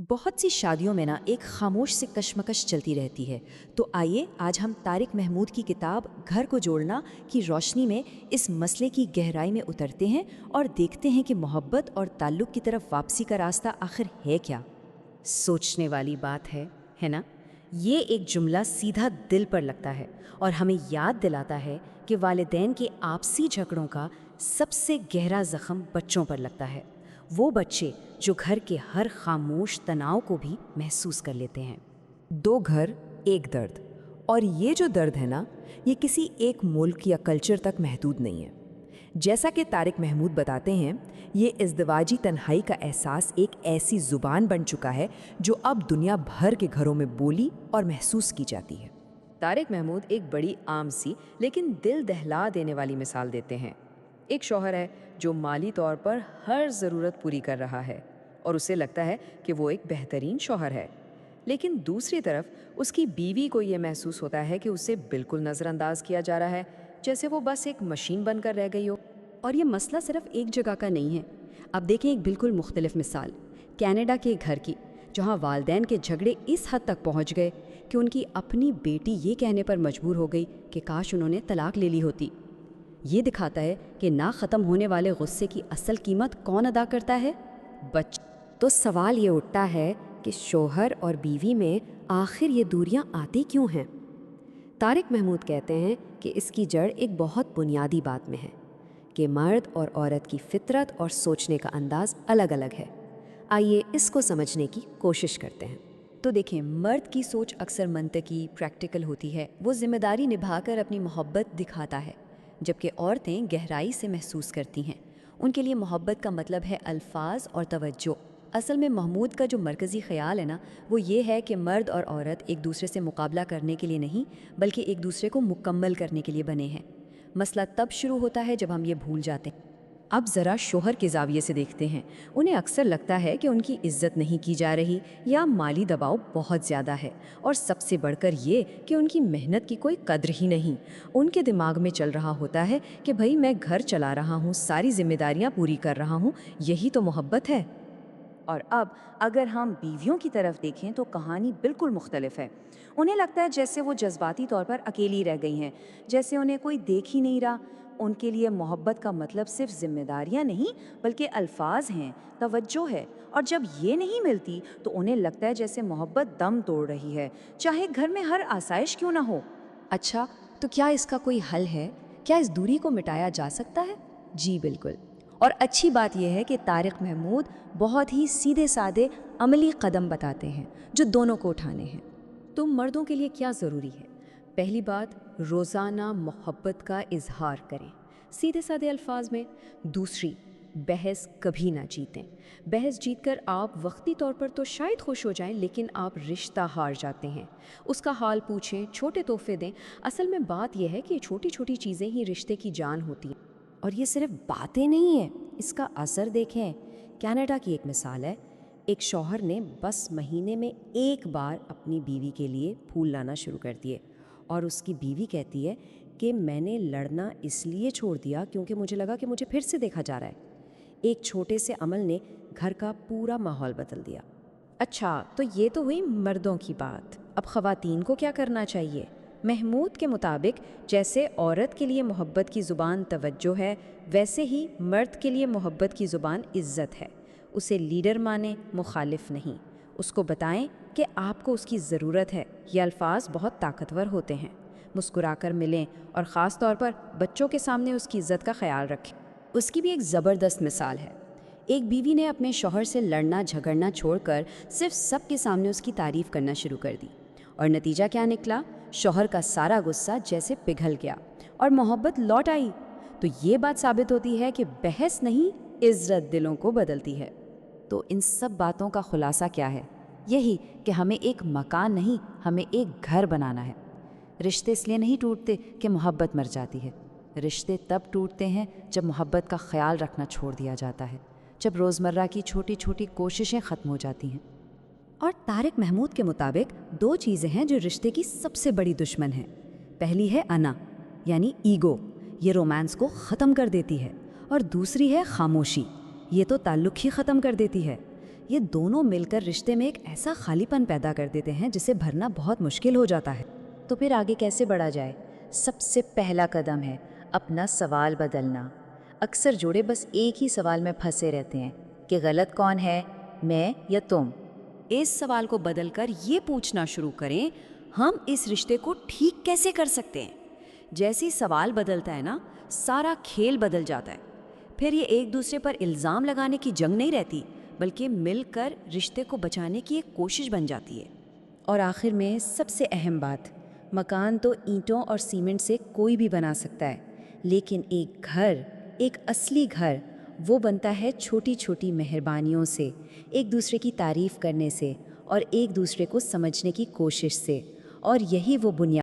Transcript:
بہت سی شادیوں میں ایک خاموش سے کشمکش چلتی رہتی ہے۔ تو آئیے آج ہم طارق محمود کی کتاب گھر کو جوڑنا کی روشنی میں اس مسئلے کی گہرائی میں اترتے ہیں اور دیکھتے ہیں کہ محبت اور تعلق کی طرف واپسی کا راستہ آخر ہے کیا۔ سوچنے والی بات ہے نا؟ یہ ایک جملہ سیدھا دل پر لگتا ہے اور ہمیں یاد دلاتا ہے کہ والدین کے آپسی جھگڑوں کا سب سے گہرا زخم بچوں پر لگتا ہے، وہ بچے جو گھر کے ہر خاموش تناؤ کو بھی محسوس کر لیتے ہیں۔ دو گھر ایک درد، اور یہ جو درد ہے نا، یہ کسی ایک ملک یا کلچر تک محدود نہیں ہے۔ جیسا کہ طارق محمود بتاتے ہیں، یہ ازدواجی تنہائی کا احساس ایک ایسی زبان بن چکا ہے جو اب دنیا بھر کے گھروں میں بولی اور محسوس کی جاتی ہے۔ طارق محمود ایک بڑی عام سی لیکن دل دہلا دینے والی مثال دیتے ہیں۔ ایک شوہر ہے جو مالی طور پر ہر ضرورت پوری کر رہا ہے اور اسے لگتا ہے کہ وہ ایک بہترین شوہر ہے، لیکن دوسری طرف اس کی بیوی کو یہ محسوس ہوتا ہے کہ اسے بالکل نظر انداز کیا جا رہا ہے، جیسے وہ بس ایک مشین بن کر رہ گئی ہو۔ اور یہ مسئلہ صرف ایک جگہ کا نہیں ہے۔ اب دیکھیں ایک بالکل مختلف مثال، کینیڈا کے گھر کی، جہاں والدین کے جھگڑے اس حد تک پہنچ گئے کہ ان کی اپنی بیٹی یہ کہنے پر مجبور ہو گئی کہ کاش انہوں نے طلاق لے لی ہوتی۔ یہ دکھاتا ہے کہ نہ ختم ہونے والے غصے کی اصل قیمت کون ادا کرتا ہے؟ تو سوال یہ اٹھتا ہے کہ شوہر اور بیوی میں آخر یہ دوریاں آتی کیوں ہیں؟ طارق محمود کہتے ہیں کہ اس کی جڑ ایک بہت بنیادی بات میں ہے کہ مرد اور عورت کی فطرت اور سوچنے کا انداز الگ الگ ہے۔ آئیے اس کو سمجھنے کی کوشش کرتے ہیں۔ تو دیکھیں، مرد کی سوچ اکثر منطقی، پریکٹیکل ہوتی ہے، وہ ذمہ داری نبھا کر اپنی محبت دکھاتا ہے، جبکہ عورتیں گہرائی سے محسوس کرتی ہیں۔ ان کے لیے محبت کا مطلب ہے الفاظ اور توجہ۔ اصل میں محمود کا جو مرکزی خیال ہے نا، وہ یہ ہے کہ مرد اور عورت ایک دوسرے سے مقابلہ کرنے کے لیے نہیں، بلکہ ایک دوسرے کو مکمل کرنے کے لیے بنے ہیں۔ مسئلہ تب شروع ہوتا ہے جب ہم یہ بھول جاتے ہیں۔ اب ذرا شوہر کے زاویے سے دیکھتے ہیں۔ انہیں اکثر لگتا ہے کہ ان کی عزت نہیں کی جا رہی یا مالی دباؤ بہت زیادہ ہے، اور سب سے بڑھ کر یہ کہ ان کی محنت کی کوئی قدر ہی نہیں۔ ان کے دماغ میں چل رہا ہوتا ہے کہ بھئی میں گھر چلا رہا ہوں، ساری ذمہ داریاں پوری کر رہا ہوں، یہی تو محبت ہے۔ اور اب اگر ہم بیویوں کی طرف دیکھیں تو کہانی بالکل مختلف ہے۔ انہیں لگتا ہے جیسے وہ جذباتی طور پر اکیلی رہ گئی ہیں، جیسے انہیں کوئی دیکھ ہی نہیں رہا۔ ان کے لیے محبت کا مطلب صرف ذمہ داریاں نہیں بلکہ الفاظ ہیں، توجہ ہے، اور جب یہ نہیں ملتی تو انہیں لگتا ہے جیسے محبت دم توڑ رہی ہے، چاہے گھر میں ہر آسائش کیوں نہ ہو۔ اچھا، تو کیا اس کا کوئی حل ہے؟ کیا اس دوری کو مٹایا جا سکتا ہے؟ جی بالکل۔ اور اچھی بات یہ ہے کہ طارق محمود بہت ہی سیدھے سادے عملی قدم بتاتے ہیں جو دونوں کو اٹھانے ہیں۔ تو مردوں کے لیے کیا ضروری ہے؟ پہلی بات، روزانہ محبت کا اظہار کریں، سیدھے سادے الفاظ میں۔ دوسری، بحث کبھی نہ جیتیں۔ بحث جیت کر آپ وقتی طور پر تو شاید خوش ہو جائیں، لیکن آپ رشتہ ہار جاتے ہیں۔ اس کا حال پوچھیں، چھوٹے تحفے دیں۔ اصل میں بات یہ ہے کہ چھوٹی چھوٹی چیزیں ہی رشتے کی جان ہوتی ہیں۔ اور یہ صرف باتیں نہیں ہیں، اس کا اثر دیکھیں۔ کینیڈا کی ایک مثال ہے، ایک شوہر نے بس مہینے میں ایک بار اپنی بیوی کے لیے پھول لانا شروع کر دیے، اور اس کی بیوی کہتی ہے کہ میں نے لڑنا اس لیے چھوڑ دیا کیونکہ مجھے لگا کہ مجھے پھر سے دیکھا جا رہا ہے۔ ایک چھوٹے سے عمل نے گھر کا پورا ماحول بدل دیا۔ اچھا، تو یہ تو ہوئی مردوں کی بات۔ اب خواتین کو کیا کرنا چاہیے؟ محمود کے مطابق جیسے عورت کے لیے محبت کی زبان توجہ ہے، ویسے ہی مرد کے لیے محبت کی زبان عزت ہے۔ اسے لیڈر مانیں، مخالف نہیں۔ اس کو بتائیں کہ آپ کو اس کی ضرورت ہے۔ یہ الفاظ بہت طاقتور ہوتے ہیں۔ مسکرا کر ملیں، اور خاص طور پر بچوں کے سامنے اس کی عزت کا خیال رکھیں۔ اس کی بھی ایک زبردست مثال ہے۔ ایک بیوی نے اپنے شوہر سے لڑنا جھگڑنا چھوڑ کر صرف سب کے سامنے اس کی تعریف کرنا شروع کر دی، اور نتیجہ کیا نکلا؟ شوہر کا سارا غصہ جیسے پگھل گیا اور محبت لوٹ آئی۔ تو یہ بات ثابت ہوتی ہے کہ بحث نہیں، عزت دلوں کو بدلتی ہے۔ تو ان سب باتوں کا خلاصہ کیا ہے؟ یہی کہ ہمیں ایک مکان نہیں، ہمیں ایک گھر بنانا ہے۔ رشتے اس لیے نہیں ٹوٹتے کہ محبت مر جاتی ہے، رشتے تب ٹوٹتے ہیں جب محبت کا خیال رکھنا چھوڑ دیا جاتا ہے، جب روزمرہ کی چھوٹی چھوٹی کوششیں ختم ہو جاتی ہیں۔ اور طارق محمود کے مطابق دو چیزیں ہیں جو رشتے کی سب سے بڑی دشمن ہیں۔ پہلی ہے انا، یعنی ایگو، یہ رومانس کو ختم کر دیتی ہے، اور دوسری ہے خاموشی، یہ تو تعلق ہی ختم کر دیتی ہے۔ یہ دونوں مل کر رشتے میں ایک ایسا خالی پن پیدا کر دیتے ہیں جسے بھرنا بہت مشکل ہو جاتا ہے۔ تو پھر آگے کیسے بڑھا جائے؟ سب سے پہلا قدم ہے اپنا سوال بدلنا۔ اکثر جوڑے بس ایک ہی سوال میں پھنسے رہتے ہیں کہ غلط کون ہے، میں یا تم؟ اس سوال کو بدل کر یہ پوچھنا شروع کریں، ہم اس رشتے کو ٹھیک کیسے کر سکتے ہیں؟ جیسے ہی سوال بدلتا ہے نا، سارا کھیل بدل جاتا ہے۔ پھر یہ ایک دوسرے پر الزام لگانے کی جنگ نہیں رہتی، بلکہ مل کر رشتے کو بچانے کی ایک کوشش بن جاتی ہے۔ اور آخر میں سب سے اہم بات، مکان تو اینٹوں اور سیمنٹ سے کوئی بھی بنا سکتا ہے، لیکن ایک گھر، ایک اصلی گھر، وہ بنتا ہے چھوٹی چھوٹی مہربانیوں سے، ایک دوسرے کی تعریف کرنے سے اور ایک دوسرے کو سمجھنے کی کوشش سے، اور یہی وہ بنیاد